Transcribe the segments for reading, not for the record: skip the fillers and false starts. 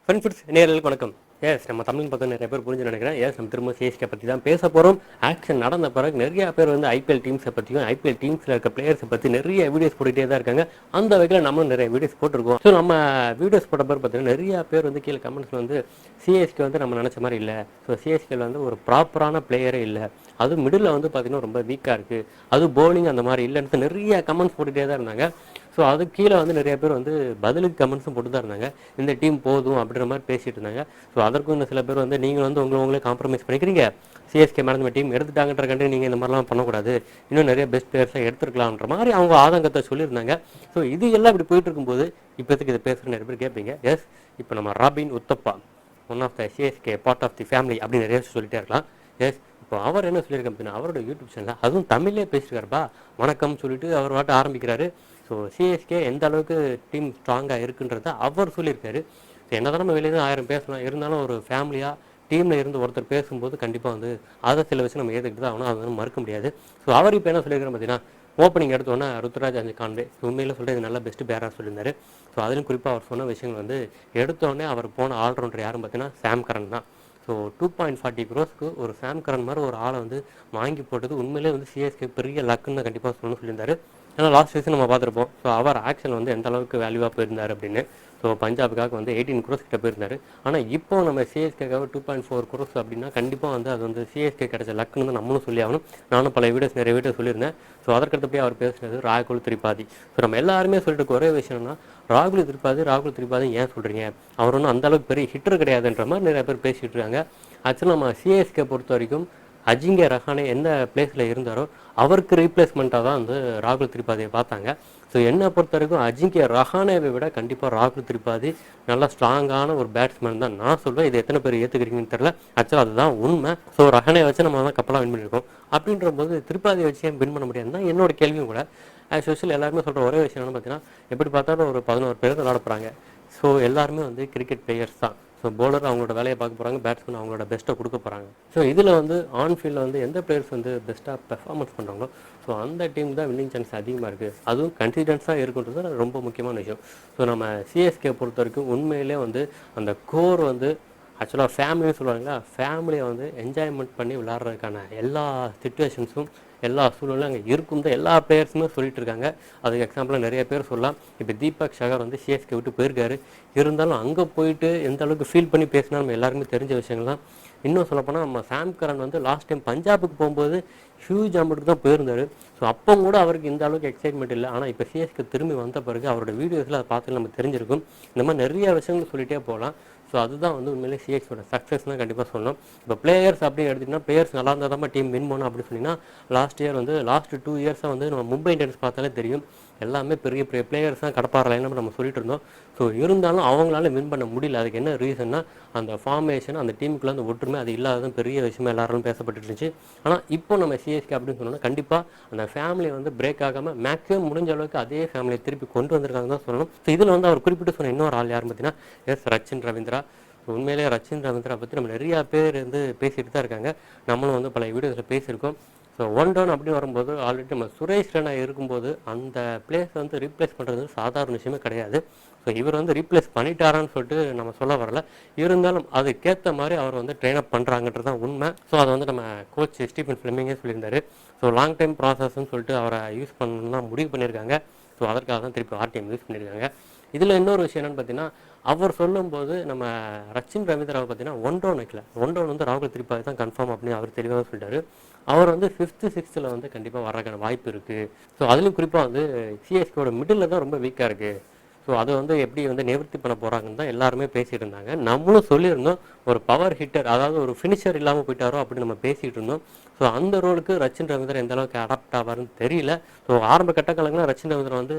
Friends நேயர்களுக்கு வணக்கம். நம்ம தமிழ் பக்கம் நிறைய பேர் புரிஞ்சு நினைக்கிறேன். நம்ம திரும்ப சிஎஸ்கே பற்றி தான் பேச போகிறோம். ஆக்ஷன் நடந்த பிறகு நிறைய பேர் வந்து ஐபிஎல் டீம்ஸை பற்றியும் ஐபிஎல் டீம்ஸில் இருக்க பிளேயர்ஸை பற்றி நிறைய வீடியோஸ் போட்டுகிட்டே தான் இருக்காங்க. அந்த வகையில் நம்மளும் நிறைய வீடியோஸ் போட்டிருக்கோம். ஸோ நம்ம வீடியோஸ் போட்ட பிறகு பார்த்தீங்கன்னா நிறைய பேர் வந்து கீழே கமெண்ட்ஸில் வந்து சிஎஸ்கே வந்து நம்ம நினச்ச மாதிரி இல்லை, ஸோ சிஎஸ்கேல வந்து ஒரு ப்ராப்பரான பிளேயரே இல்லை, அது மிடில் வந்து பார்த்தீங்கன்னா ரொம்ப வீக்காக இருக்குது, அது பவுலிங் அந்த மாதிரி இல்லைன்னு நிறைய கமெண்ட்ஸ் போட்டுகிட்டே தான் இருந்தாங்க. ஸோ அது கீழே வந்து நிறைய பேர் வந்து பதிலுக்கு கமெண்ட்ஸும் போட்டு தான் இருந்தாங்க. இந்த டீம் போதும் அப்படின்ற மாதிரி பேசிட்டு இருந்தாங்க. ஸோ அதற்கும் இன்னும் சில பேர் வந்து நீங்கள் வந்து உங்களே காம்ப்ரமைஸ் பண்ணிக்கிறீங்க, சிஎஸ்கே மேனேஜ்மெண்ட் டீம் எடுத்துட்டாங்கன்ற கண்டு நீங்கள் இந்த மாதிரிலாம் பண்ணக்கூடாது, இன்னும் நிறைய பெஸ்ட் பிளேயர்ஸை எடுத்துருக்கலாம்ன்ற மாதிரி அவங்க ஆதங்கத்தை சொல்லியிருந்தாங்க. ஸோ இது எல்லாம் இப்படி போயிட்டு இருக்கும்போது இப்போதைக்கு இதை பேசுகிற நிறைய பேர் கேட்பீங்க, எஸ் இப்போ நம்ம Robin Uthappa one of the CSK part of the family அப்படின்னு நிறைய சொல்லிட்டே இருக்கலாம். எஸ் இப்போ அவர் என்ன சொல்லியிருக்கேன் அப்படின்னா, அவரோட யூடியூப் சேனலில் அதுவும் தமிழ்லேயே பேசியிருக்காருப்பா, வணக்கம் சொல்லிட்டு அவர் வாட்டு ஆரம்பிக்கிறாரு. ஸோ சிஎஸ்கே எந்த அளவுக்கு டீம் ஸ்ட்ராங்காக இருக்குன்றத அவர் சொல்லியிருக்காரு. ஸோ என்ன தான் நம்ம வெளியே தான் 1000 பேசலாம், இருந்தாலும் ஒரு ஃபேமிலியாக டீமில் இருந்து ஒருத்தர் பேசும்போது கண்டிப்பாக வந்து அதை சில விஷயம் நம்ம ஏற்றுக்கிட்டு தான் ஆகணும், அதை வந்து மறுக்க முடியாது. ஸோ அவர் இப்போ என்ன சொல்லியிருக்கிறோம் பார்த்தீங்கன்னா, ஓப்பனிங் எடுத்தோன்னே ருத்ராஜ் அண்ட் கான்வே உண்மையில் சொல்லிட்டு இது நல்ல பெஸ்ட்டு பேராக சொல்லியிருந்தாரு. ஸோ அதிலும் குறிப்பாக அவர் சொன்ன விஷயங்கள் வந்து எடுத்தோடனே அவர் போன ஆல்ரவுண்டர் யாரும் பார்த்தீங்கன்னா சாம் கரன் தான். ஸோ 2.40 crores ஒரு சாம் கரன் மாதிரி ஒரு ஆளை வந்து வாங்கி போட்டது உண்மையிலே வந்து சிஎஸ்கே பெரிய லக்குன்னு கண்டிப்பாக சொல்லியிருந்தாரு. ஏன்னா லாஸ்ட் சீசன் நம்ம பார்த்துருப்போம். ஸோ அவர் ஆக்ஷன் வந்து எந்த அளவுக்கு வேல்யூவாக போயிருந்தார் அப்படின்னு. ஸோ பஞ்சாபுக்காக வந்து 18 crores கிட்ட போயிருந்தார். ஆனால் இப்போ நம்ம சிஎஸ்கேக்காக 2.4 crores அப்படின்னா கண்டிப்பாக வந்து அது வந்து சிஎஸ்கே கிடைச்ச லக்குன்னு தான் நம்மளும் சொல்லி ஆகணும். நானும் பல வீடியோஸ் நிறைய வீடியோ சொல்லியிருந்தேன். ஸோ அதற்கடுத்தபடியே அவர் பேசுனது ராகுல் திரிபாதி. ஸோ நம்ம எல்லாருமே சொல்லிட்டு ஒரே விஷயம்னா, ராகுல் திரிபாதி ஏன் சொல்கிறீங்க, அவர் ஒன்றும் அந்தளவுக்கு பெரிய ஹிட்டர் கிடையாதுன்ற மாதிரி நிறைய பேர் பேசிகிட்டு இருக்காங்க. ஆக்சுவலாக நம்ம சிஎஸ்கே பொறுத்த வரைக்கும் அஜிங்கே ரஹானே எந்த பிளேஸில் இருந்தாரோ அவருக்கு ரீப்ளேஸ்மெண்ட்டாக தான் வந்து ராகுல் திரிபாதியை பார்த்தாங்க. ஸோ என்னை பொறுத்த வரைக்கும் அஜிங்கே ரஹானேவை விட கண்டிப்பாக ராகுல் திரிபாதி நல்லா ஸ்ட்ராங்கான ஒரு பேட்ஸ்மேன் தான் நான் சொல்வேன். இது எத்தனை பேர் ஏற்றுக்கிறீங்கன்னு தெரியல, ஆக்சுவலாக அதுதான் உண்மை. ஸோ ரஹானே வச்சு நம்ம தான் கப்பலாக வின் பண்ணியிருக்கோம். அப்படின்ற போது திரிபாதியை வச்சு ஏன் வின் பண்ண முடியாதுன்னு தான் என்னோட கேள்வியும் கூட. ஆஸ் யூஷுவல் எல்லாருமே சொல்கிற ஒரே விஷயம் என்னன்னு பார்த்தீங்கன்னா, எப்படி பார்த்தாலும் ஒரு 11 பேர் விளாட போகிறாங்க. ஸோ எல்லாருமே வந்து கிரிக்கெட் பிளேயர்ஸ் தான். ஸோ பவுலர் அவங்களோட வேலையை பார்க்க போகிறாங்க, பேட்ஸ்மேன் அவங்களோட பெஸ்ட்டை கொடுக்க போகிறாங்க. ஸோ இதில் வந்து ஆன் ஃபீல்டில் வந்து எந்த பிளேயர்ஸ் வந்து பெஸ்ட்டாக பெர்ஃபார்மன்ஸ் பண்ணுறாங்களோ ஸோ அந்த டீம் தான் வின்னிங் சான்ஸ் அதிகமாக இருக்குது. அதுவும் கன்சிஸ்டன்ஸாக இருக்குன்றது ரொம்ப முக்கியமான விஷயம். ஸோ நம்ம சிஎஸ்கே பொறுத்த வரைக்கும் உண்மையிலே வந்து அந்த கோர் வந்து ஆக்சுவலாக ஃபேமிலின்னு சொல்லுவாங்களா, ஃபேமிலியை வந்து என்ஜாய்மெண்ட் பண்ணி விளாட்றதுக்கான எல்லா சிச்சுவேஷன்ஸும் எல்லா சூழ்நிலையும் அங்கே இருக்கும் தான் எல்லா பிளேயர்ஸுமே சொல்லிட்டு இருக்காங்க. அதுக்கு எக்ஸாம்பிளாக நிறைய பேர் சொல்லலாம். இப்போ தீபக் சகர் வந்து சிஎஸ்கே விட்டு போயிருக்காரு, இருந்தாலும் அங்கே போயிட்டு எந்த அளவுக்கு ஃபீல் பண்ணி பேசினா நம்ம எல்லாருமே தெரிஞ்ச விஷயங்கள் தான். இன்னும் சொல்லப்போனால் நம்ம சாம் கரன் வந்து லாஸ்ட் டைம் பஞ்சாபுக்கு போகும்போது ஹியூஜ் அமௌண்ட்டுக்கு தான் போயிருந்தார். ஸோ அப்போ கூட அவருக்கு இந்த அளவுக்கு எக்ஸைட்மெண்ட் இல்லை. ஆனால் இப்போ சிஎஸ்கே திரும்பி வந்த பிறகு அவரோட வீடியோஸில் அதை பார்த்து நம்ம தெரிஞ்சிருக்கும். இந்த மாதிரி நிறைய விஷயங்கள் சொல்லிகிட்டே போகலாம். ஸோ அதுதான் வந்து உண்மையிலே சிஎஸ்கேயோட சக்ஸஸ்னால் கண்டிப்பாக சொல்லணும். இப்போ பிளேயர்ஸ் அப்படின்னு எடுத்திங்கன்னா, பிளேயர்ஸ் நல்லா இருந்தால் தான் டீம் வின் பண்ணணும் அப்படின்னு சொன்னிங்கன்னா, லாஸ்ட் 2 இயர்ஸாக வந்து நம்ம மும்பை இந்தியன்ஸ் பார்த்தாலே தெரியும், எல்லாமே பெரிய பெரிய பிளேயர்ஸ் தான் கடப்பார லைன்னு நம்ம சொல்லிட்டு இருந்தோம். ஸோ இருந்தாலும் அவங்களால வின் பண்ண முடியல. அதுக்கு என்ன ரீசன்னா, அந்த ஃபார்மேஷன் அந்த டீமுக்குள்ள அந்த ஒற்றுமை அது இல்லாததும் பெரிய விஷயமா எல்லாரும் பேசப்பட்டு இருந்துச்சு. ஆனால் இப்போ நம்ம சிஎஸ்கே அப்படின்னு சொன்னோம்னா கண்டிப்பாக அந்த ஃபேமிலியை வந்து பிரேக் ஆகாமல் மேக்ஸிமம் முடிஞ்ச அளவுக்கு அதே ஃபேமிலியை திருப்பி கொண்டு வந்திருக்காங்க தான் சொல்லணும். ஸோ இதில் வந்து அவர் குறிப்பிட்டு சொன்ன இன்னொரு ஆள் யாருன்னு பார்த்தீங்கன்னா ரச்சின் ரவீந்திரா. உண்மையிலே ரச்சின் ரவீந்திரா பற்றி நம்ம நிறையா பேர் வந்து பேசிட்டு தான் இருக்காங்க. நம்மளும் வந்து பல வீடியோஸில் பேசியிருக்கோம். ஸோ 1 down அப்படின்னு வரும்போது ஆல்ரெடி நம்ம சுரேஷ் ரெய்னா இருக்கும்போது அந்த பிளேஸ் வந்து ரீப்ளேஸ் பண்ணுறது சாதாரண விஷயமே கிடையாது. ஸோ இவர் வந்து ரீப்ளேஸ் பண்ணிட்டாரான்னு சொல்லிட்டு நம்ம சொல்ல வரல, இருந்தாலும் அதுக்கேற்ற மாதிரி அவர் வந்து ட்ரெயின் அப் பண்ணுறாங்கன்றது தான் உண்மை. ஸோ அதை வந்து நம்ம கோச் ஸ்டீஃபன் ஃப்ளெமிங்கே சொல்லியிருந்தாரு. ஸோ லாங் டைம் ப்ராசஸ்ன்னு சொல்லிட்டு அவரை யூஸ் பண்ணணும்னா முடிவு பண்ணியிருக்காங்க. ஸோ அதற்காக தான் திருப்பி ஆர்டிஎம் யூஸ் பண்ணியிருக்காங்க. இதில் இன்னொரு விஷயம் என்னென்னு பார்த்தீங்கன்னா, அவர் சொல்லும்போது நம்ம ரச்சின் ரவீந்திராவை பார்த்தீங்கன்னா 1 down வைக்கல, 1 down வந்து ராகுல் திரிபாதி தான் கன்ஃபார்ம் அப்படின்னு அவர் தெளிவாக சொல்லிட்டாரு. அவர் வந்து 5th 6th வந்து கண்டிப்பாக வர்றதுக்கான வாய்ப்பு இருக்குது. ஸோ அதுலேயும் குறிப்பாக வந்து சிஎஸ்கேவோட மிடில் தான் ரொம்ப வீக்காக இருக்குது. ஸோ அதை வந்து எப்படி வந்து நிவர்த்தி பண்ண போகிறாங்கன்னு தான் எல்லாருமே பேசிகிட்டு இருந்தாங்க. நம்மளும் சொல்லியிருந்தோம், ஒரு பவர் ஹிட்டர் அதாவது ஒரு ஃபினிஷர் இல்லாமல் போயிட்டாரோ அப்படின்னு நம்ம பேசிகிட்டு இருந்தோம். ஸோ அந்த ரோலுக்கு ரச்சின் ரவீந்திரா எந்த அளவுக்கு அடாப்ட் ஆவார்னு தெரியல. ஸோ ஆரம்ப கட்டக்காலங்களில் ரச்சின் ரவீந்திரா வந்து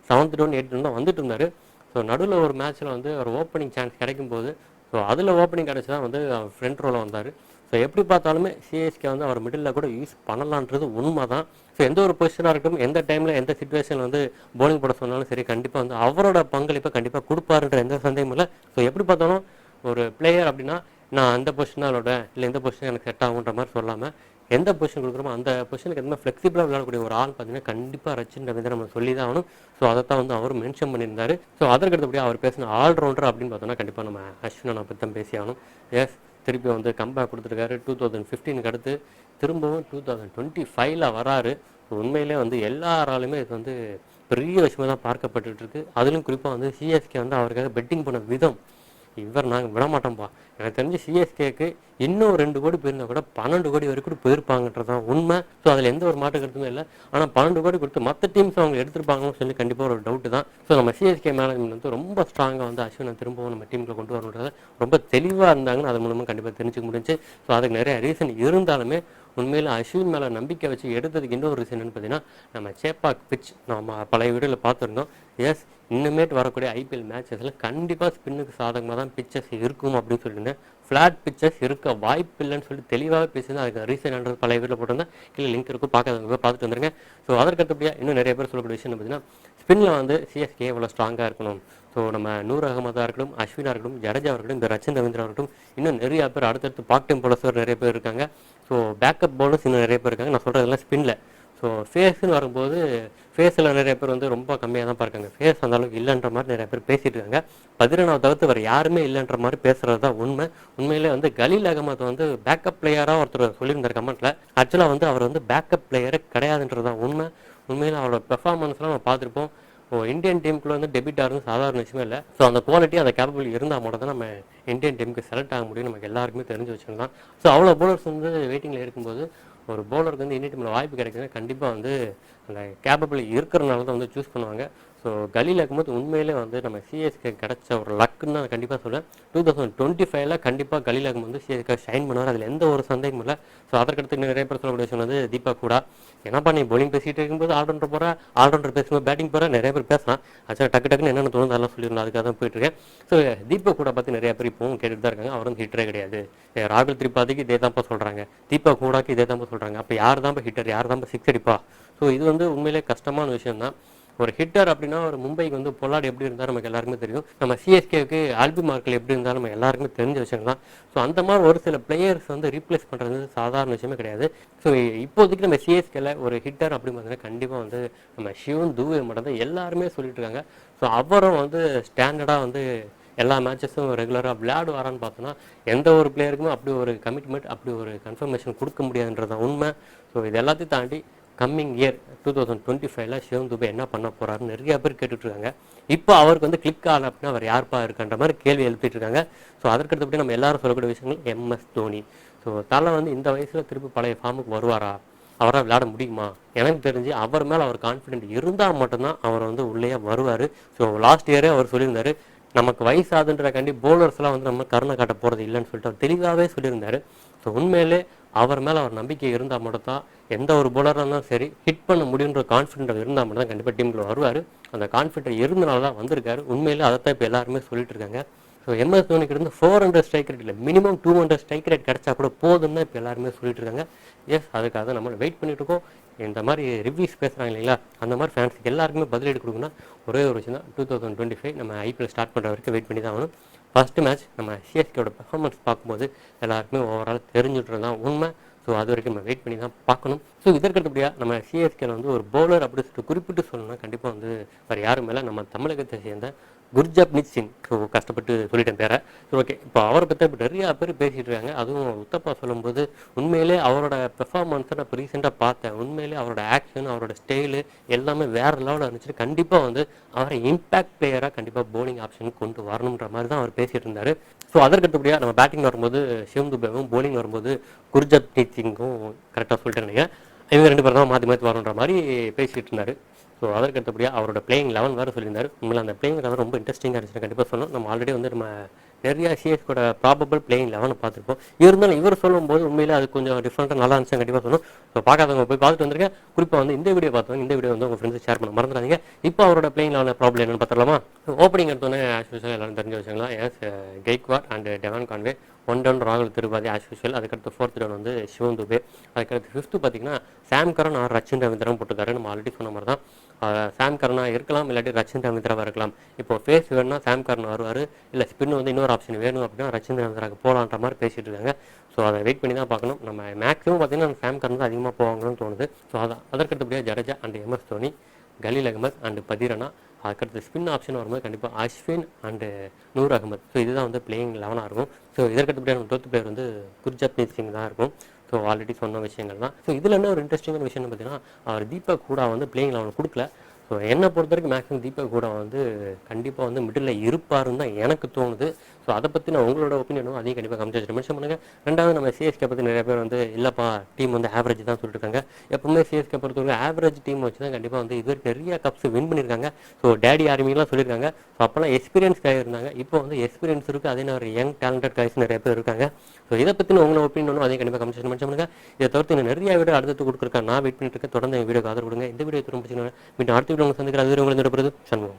7th down 8th down தான் வந்துட்டு இருந்தார். ஸோ நடுவில் ஒரு மேட்ச்சில் வந்து ஒரு ஓப்பனிங் சான்ஸ் கிடைக்கும்போது ஸோ அதில் ஓப்பனிங் கிடச்சி தான் வந்து ஃப்ரண்ட் ரோவில் வந்தார். ஸோ எப்படி பார்த்தாலுமே சிஎஸ்கே வந்து அவர் மிடில் கூட யூஸ் பண்ணலான்றது உண்மை தான். ஸோ எந்த ஒரு பொசிஷனாக இருக்கட்டும், எந்த டைமில் எந்த சிச்சுவேஷன் வந்து போலிங் போட சொன்னாலும் சரி, கண்டிப்பாக வந்து அவரோட பங்களிப்பை கண்டிப்பாக கொடுப்பாருன்ற எந்த சந்தேகமும் இல்லை. ஸோ எப்படி பார்த்தாலும் ஒரு பிளேயர் அப்படின்னா நான் அந்த பொசிஷனாக விளாடுவேன், இல்லை எந்த பொசிஷன் எனக்கு செட் ஆகுன்ற மாதிரி சொல்லாமல் எந்த பொசிஷன் கொடுக்குறோமோ அந்த பொசிஷனுக்கு எந்த ஃப்ளெக்சிபிளாக விளையாடக்கூடிய ஒரு ஆள் பார்த்தீங்கன்னா கண்டிப்பாக ரச்சின் ரவீந்திரன் நம்ம சொல்லி தான் ஆகணும். ஸோ அதைத்தான் வந்து அவர் மென்ஷன் பண்ணியிருந்தாரு. ஸோ அதற்கு அடுத்தபடியாக அவர் பேசின ஆல்ரவுண்டர் அப்படின்னு பார்த்தோம்னா கண்டிப்பாக நம்ம அஸ்வினை பற்றி தான் பேசி ஆகணும். எஸ், திருப்பி வந்து கம்பேக் கொடுத்துருக்காரு. 2015 அடுத்து திரும்பவும் 2025 வராரு. உண்மையிலே வந்து எல்லாராலுமே இது வந்து பெரிய விஷயமா தான் பார்க்கப்பட்டு இருக்கு. அதுலேயும் குறிப்பாக வந்து சிஎஸ்கே வந்து அவருக்காக பெட்டிங் பண்ண விதம், இவர் நாங்கள் விட மாட்டோம்ப்பா. எனக்கு தெரிஞ்சு சிஎஸ்கேக்கு இன்னும் 2 கோடி போயிருந்தா கூட 12 கோடி வரைக்கும் கூட போயிருப்பாங்கன்றதான் உண்மை. ஸோ அதில் எந்த ஒரு மாற்று கருத்துமே இல்லை. ஆனால் 12 கோடி கொடுத்து மற்ற டீம்ஸ் அவங்க எடுத்துருப்பாங்கன்னு சொல்லி கண்டிப்பாக ஒரு டவுட்டு தான். ஸோ நம்ம சிஎஸ்கே மேனேஜ்மெண்ட் வந்து ரொம்ப ஸ்ட்ராங்காக வந்து அஸ்வினை திரும்பவும் நம்ம டீமில் கொண்டு வரணுன்றத ரொம்ப தெளிவாக இருந்தாங்கன்னு அது மூலமாக கண்டிப்பாக தெரிஞ்சுக்க முடிஞ்சு. ஸோ அதுக்கு நிறைய ரீசன் இருந்தாலுமே உண்மையில் அஸ்வின் மேலே நம்பிக்கை வச்சு எடுத்ததுக்கு இன்னொரு ரீசன் என்னன்னு பார்த்தீங்கன்னா, நம்ம சேப்பாக் பிச் நம்ம பழைய வீடியோவில் பார்த்துருந்தோம். எஸ், இன்னுமேட்டு வரக்கூடிய ஐபிஎல் மேட்சஸில் கண்டிப்பாக ஸ்பின்னுக்கு சாதகமாக தான் பிச்சஸ் இருக்கும் அப்படின்னு சொல்லியிருந்தேன். ஃப்ளாட் பிச்சஸ் இருக்க வாய்ப்பு இல்லைன்னு சொல்லி தெளிவாக பேசியிருந்தேன். அதுக்கு ரீசன் என்றது பழைய வீட்டில் போட்டிருந்தேன். கீழே லிங்க் இருக்கும், பார்க்காதவங்க போய் பார்த்துட்டு வந்துருங்க. ஸோ அதற்கு அடுத்தபடியாக இன்னும் நிறைய பேர் சொல்லக்கூடிய விஷயம் பார்த்தீங்கன்னா, ஸ்பின்னில் வந்து சிஎஸ்கே இவ்வளோ ஸ்ட்ராங்காக இருக்கணும். ஸோ நம்ம நூர் அகமதாக இருக்கட்டும், அஸ்வினாக இருக்கட்டும், ஜடேஜா இருக்கட்டும், இந்த ரச்சின் ரவீந்திரா இருக்கட்டும், இன்னும் நிறைய பேர் அடுத்தடுத்து பார்ட் டைம் போலர்ஸ் நிறைய பேர் இருக்காங்க. ஸோ பேக்கப் பவுலர்ஸ் இன்னும் நிறைய பேர் இருக்காங்க. நான் சொல்கிறதெல்லாம் ஸ்பின்னில். ஸோ ஃபேஸ்ன்னு வரும்போது ஃபேஸில் நிறைய பேர் வந்து ரொம்ப கம்மியாக தான் பார்க்காங்க. ஃபேஸ் அந்த அளவுக்கு இல்லைன்ற மாதிரி நிறைய பேர் பேசிகிட்டு இருக்காங்க. 11 தவிர்த்து வேறு யாருமே இல்லைன்ற மாதிரி பேசுகிறது தான் உண்மை. உண்மையிலே வந்து கலீல் அகமத் வந்து பேக்கப் பிளேயராக ஒருத்தர் சொல்லியிருந்தார் கமெண்ட்டில். ஆக்சுவலாக வந்து அவர் வந்து பேக்கப் பிளேயரே கிடையாதுன்றது தான் உண்மை. உண்மையில் அவரோட பெர்ஃபார்மன்ஸ்லாம் நம்ம பார்த்துருப்போம். இந்தியன் டீமுக்குள்ள வந்து டெபிட் ஆகிறது சாதாரண விஷயமே இல்லை. ஸோ அந்த குவாலிட்டி அந்த கேப்பபிள் இருந்தால் மட்டும் தான் நம்ம இந்தியன் டீமுக்கு செலக்ட் ஆக முடியும். நமக்கு எல்லாருக்குமே தெரிஞ்சு வச்சுக்கலாம். ஸோ அவ்வளோ பவுலர்ஸ் வந்து வெயிட்டிங்கில் இருக்கும்போது ஒரு பவுலருக்கு வந்து இந்தியன் டீமில் வாய்ப்பு கிடைக்குதுன்னா கண்டிப்பாக வந்து அந்த கேப்பபிள் இருக்கிறனால தான் வந்து சூஸ் பண்ணுவாங்க. ஸோ கலீல் அகமத் உண்மையிலே வந்து நம்ம சிஎஸ்கே கிடைச்ச ஒரு லக்குன்னு நான் கண்டிப்பாக சொல்லுவேன். 2025 கண்டிப்பாக கலீல் அகமத் வந்து சிஎஸ்கே ஷைன் பண்ணுவார். அதில் எந்த ஒரு சந்தேகமும் இல்லை. ஸோ அதற்கடுத்து நிறைய பேர் சொல்லக்கூடிய சொன்னது தீபக் கூட. என்னப்பா நீ bowling பேசிகிட்டு இருக்கும்போது ஆல்ரவுண்டர் போகிறா, ஆல்ரவுண்டர் பேசும்போது பேட்டிங் போகிறா, நிறைய பேர் பேசலாம். ஆக்சுவலாக டக்குன்னு என்னென்ன தோணுது அதெல்லாம் சொல்லிடணும். அதுக்காக தான் போயிட்டுருக்கேன். ஸோ தீபக் கூட பற்றி நிறைய பேர் இப்போவும் கேட்டுட்டு தான் இருக்காங்க. அவர் வந்து ஹிட்டரே கிடையாது. ராகுல் திரிபாதிக்கு இதே தான்ப்பா சொல்கிறாங்க, தீபக் கூடாக்கு இதே தான்ப்பா சொல்கிறாங்க. அப்போ யார் தான்ப்பா ஹிட்டர், யார் தான்ப்பா சிக்ஸ் அடிப்பா? ஸோ இது வந்து உண்மையிலே கஷ்டமான விஷயம் தான். ஒரு ஹிட்டர் அப்படின்னா ஒரு மும்பைக்கு வந்து பொல்லாட் எப்படி இருந்தால் நமக்கு எல்லாருக்குமே தெரியும். நம்ம சிஎஸ்கேவுக்கு ஆல்பி மார்க்கல் எப்படி இருந்தாலும் நம்ம எல்லாருக்குமே தெரிஞ்ச விஷயம் தான். ஸோ அந்த மாதிரி ஒரு சில பிளேயர்ஸ் வந்து ரீப்ளேஸ் பண்ணுறது சாதாரண விஷயமே கிடையாது. ஸோ இப்போதைக்கு நம்ம சிஎஸ்கேல ஒரு ஹிட்டர் அப்படின்னு பார்த்தீங்கன்னா கண்டிப்பாக வந்து நம்ம சிவன் தூவே மட்டும் தான் எல்லாருமே சொல்லிட்டு இருக்காங்க. ஸோ அவரும் வந்து ஸ்டாண்டர்டாக வந்து எல்லா மேட்சஸும் ரெகுலராக விளையாடுவாரான்னு பார்த்தோன்னா எந்த ஒரு பிளேயருக்குமே அப்படி ஒரு கமிட்மெண்ட், அப்படி ஒரு கன்ஃபர்மேஷன் கொடுக்க முடியாதுன்றதான் உண்மை. ஸோ இது எல்லாத்தையும் தாண்டி கம்மிங் இயர் 2025 சிவம் துபே என்ன பண்ண போறாருன்னு நிறைய பேர் கேட்டுட்டு இருக்காங்க. இப்போ அவருக்கு வந்து கிளிக் ஆகல அப்படின்னா அவர் யார்ப்பா இருக்கான்ற மாதிரி கேள்வி எழுப்பிட்டு இருக்காங்க. ஸோ அதற்கடுத்தபடி நம்ம எல்லாரும் சொல்லக்கூடிய விஷயங்கள் எம்எஸ் தோனி. ஸோ தலை வந்து இந்த வயசுல திருப்பி பழைய ஃபார்முக்கு வருவாரா, அவரால் விளையாட முடியுமா? எனக்கு தெரிஞ்சு அவர் மேலே அவர் கான்ஃபிடென்ட் இருந்தால் மட்டும்தான் அவர் வந்து உள்ளே வருவார். ஸோ லாஸ்ட் இயரே அவர் சொல்லியிருந்தாரு, நமக்கு வயசாதுன்ற கண்டி போலர்ஸ்லாம் வந்து நம்ம கருணை காட்ட போகிறது இல்லைன்னு சொல்லிட்டு அவர் தெளிவாகவே சொல்லியிருந்தாரு. ஸோ உண்மையிலே அவர் மேலே அவர் நம்பிக்கை இருந்தால் மட்டும் தான் எந்த ஒரு போலராக இருந்தாலும் சரி ஹிட் பண்ண முடியுன்ற கான்ஃபிடென்ட் இருந்தால் மட்டும் தான் கண்டிப்பாக டீமில் வருவார். அந்த கான்ஃபிடென்ட் இருந்தனால தான் வந்திருக்காரு. உண்மையிலே அதைத்தான் இப்போ எல்லாருமே சொல்லிட்டு இருக்காங்க. ஸோ எம்எஸ் தோனிக்கு இருந்து 400 ஸ்ட்ரைக் ரேட் இல்லை, மினிமம் 200 ஸ்ட்ரைக் ரேட் கிடைச்சா கூட போதும்னு இப்போ எல்லாருமே சொல்லிட்டு இருக்காங்க. எஸ், அதுக்காக நம்ம வெயிட் பண்ணிட்டு இருக்கோம். இந்த மாதிரி ரிவ்யூஸ் பேசுகிறாங்க இல்லைங்களா, அந்த மாதிரி ஃபேன்ஸுக்கு எல்லாருக்குமே பதிலடி கொடுக்கணும்னா ஒரே ஒரு விஷயம் தான், 2025 நம்ம ஐபிஎல் ஸ்டார்ட் பண்ணுற வரைக்கும் வெயிட் பண்ணி தான் ஆகணும். ஃபஸ்ட்டு மேட்ச் நம்ம சிஎஸ்கேயோட பெர்ஃபார்மன்ஸ் பார்க்கும்போது எல்லாருக்குமே ஓவரால் தெரிஞ்சுட்டு தான் உண்மை. ஸோ அது வரைக்கும் நம்ம வெயிட் பண்ணி தான் பார்க்கணும். ஸோ இதற்கடுத்தபடியாக நம்ம சிஎஸ்கேல வந்து ஒரு பவுலர் அப்படி சொல்லிட்டு குறிப்பிட்டு சொல்லணும்னா கண்டிப்பாக வந்து வேறு யாரும் மேலே நம்ம தமிழகத்தை சேர்ந்த குர்ஜப்னீத் சிங். ஸோ கஷ்டப்பட்டு சொல்லிட்டேன் பேரை. ஸோ ஓகே, இப்போ அவரை பற்றி இப்போ நிறையா பேர் பேசிகிட்டு இருக்காங்க. அதுவும் உத்தப்பா சொல்லும்போது உண்மையிலே அவரோட பெர்ஃபார்மன்ஸை நான் இப்போ ரீசெண்டாக பார்த்தேன். உண்மையிலே அவரோட ஆக்ஷன், அவரோட ஸ்டைலு எல்லாமே வேறு லெவலில் இருந்துச்சு. கண்டிப்பாக வந்து அவரை இம்பேக்ட் பிளேயராக கண்டிப்பாக பவுலிங் ஆப்ஷனுக்கு கொண்டு வரணுன்ற மாதிரி தான் அவர் பேசிகிட்டு இருந்தார். ஸோ அதற்கடுத்தபடியாக நம்ம பேட்டிங் வரும்போது சிவம் துபேவும், பவுலிங் வரும்போது குர்ஜப்னீத் சிங்கும் கரெக்டாக சொல்லிட்டேன் நினைக்கிறேன். இவங்க 2 பேர் தான் மாற்றி மாற்றி வரணுன்ற மாதிரி பேசிகிட்டு இருந்தார். ஸோ அதற்கு அடுத்தபடியாக அவரோட பிளேயிங் 11 வேறு சொல்லியிருந்தார். உண்மையில் அந்த பிளேயிங் 11 ரொம்ப இன்ட்ரெஸ்டிங்காக இருந்துச்சு. கண்டிப்பாக சொல்லணும். நம்ம ஆல்ரெடி வந்து நம்ம நிறையா சிஎஸ்கோட ப்ராபபிள் பிளேயிங் 11 பார்த்துருப்போம். இருந்தாலும் இவர் சொல்லும்போது உண்மையிலே அது கொஞ்சம் டிஃப்ரெண்ட்டாக நல்லா இருந்துச்சு. கண்டிப்பாக சொல்லணும். ஸோ பார்க்காதவங்க போய் பார்த்துட்டு வந்திருக்கேன். குறிப்பாக வந்து இந்த வீடியோ பார்த்தவங்க இந்த வீடியோ வந்து உங்கள் ஃப்ரெண்ட்ஸ் ஷேர் பண்ண மறந்துடாதீங்க. இப்போ அவரோட பிளேயிங் 11 ப்ராப்ளம் என்னன்னு பார்த்துடலாமா? ஓப்பனிங் எடுத்தோன்னே ஆஸ் யூசுவல் எல்லாரும் தெரிஞ்ச வச்சுக்கலாம். Yes, Gaikwad and Devon Conway. One down ராகுல் திரிபாதி ஆஸ் யூஷுவல். அதுக்கடுத்து ஃபோர்த் டவுன் வந்து சிவம் துபே. அதுக்கடுத்து ஃபிஃப்த்து பார்த்தீங்கன்னா Sam Curran or Rachin Ravindra போட்டுருக்காரு. நம்ம ஆல்ரெடி சொன்ன மாதிரி தான் சாம் கரனாக இருக்கலாம், இல்லாட்டி ரச்சின் ரவீந்திராவாக இருக்கலாம். இப்போ ஃபேஸ் வேணும்னா சாம் கரன் வருவார், இல்லை ஸ்பின் வந்து இன்னொரு ஆப்ஷன் வேணும் அப்படின்னா ரச்சின் ரவீந்திராவுக்கு போகலான்ற மாதிரி பேசிட்டு இருக்காங்க. ஸோ அதை வெயிட் பண்ணி தான் பார்க்கணும். நம்ம மேக்ஸிமம் பார்த்தீங்கன்னா சாம் கரன் தான் அதிகமாக போவாங்கன்னு தோணுது. ஸோ அதான் அதற்கடுத்தபடியாக ஜடேஜா அண்ட் எம்எஸ் தோனி, கலீல் அகமத் அண்ட் பதிரனா. அதுக்கடுத்து ஸ்பின் ஆப்ஷன் வரும்போது கண்டிப்பாக அஸ்வின் அண்டு நூர் அகமது. ஸோ இதுதான் வந்து பிளேயிங் 11 இருக்கும். ஸோ இதற்கடுத்தபடியாக நம்ம தோத்து பிளேயர் வந்து குர்ஜப்னீத் சிங் தான் இருக்கும். ஸோ ஆல்ரெடி சொன்ன விஷயங்கள் தான். ஸோ இதில் என்ன ஒரு இன்ட்ரெஸ்டிங்கான விஷயம்னு பார்த்தீங்கன்னா, அவர் தீபக் கூட வந்து பிளேயிங் 11 கொடுக்கல. ஸோ என்னை பொறுத்த வரைக்கும் மேக்ஸிமம் தீபக் கூட வந்து கண்டிப்பாக வந்து மிடில் இருப்பாருன்னு தான் எனக்கு தோணுது. ஸோ அதை பற்றி நான் உங்களோட ஒப்பீனியனும் அதையும் கண்டிப்பாக கமெண்ட் மென்ஷன் பண்ணுங்கள். ரெண்டாவது நம்ம சிஎஸ்கே பற்றி நிறைய பேர் வந்து இல்லைப்பா டீம் வந்து ஆவரேஜ் தான் சொல்லிட்டு இருக்காங்க. எப்பவுமே சிஎஸ்கே பொறுத்தவரைக்கும் ஆவரேஜ் டீம் வச்சு தான் கண்டிப்பாக வந்து இது நிறைய கப்ஸ் வின் பண்ணியிருக்காங்க. ஸோ டேடி ஆர்மிலாம் சொல்லியிருக்காங்க. ஸோ அப்போலாம் எக்ஸ்பீரியன்ஸ் காய் இருந்தாங்க, இப்போ வந்து எக்ஸ்பீரியன்ஸ் இருக்குது, அதே ஒரு யங் டேலண்டட் காய்ஸ் நிறைய பேர் இருக்காங்க. ஸோ இதை பற்றி உங்களோட ஒப்பீனியனும் அதையும் கண்டிப்பாக கமெண்ட் மென்ஷன் பண்ணுங்கள். இதை தவிர்த்து இன்னும் நிறைய வீடியோ அடுத்து கொடுக்குறேன், நான் வெயிட் பண்ணிட்டு இருக்கேன். தொடர்ந்து எங்கள் வீடியோக்கு ஆதரவு கொடுங்க. இந்த வீடியோ திரும்ப மீண்டும் அடுத்த வீடியோ உங்களை சந்திக்கிற அது உங்களுக்கு சண்முகம்.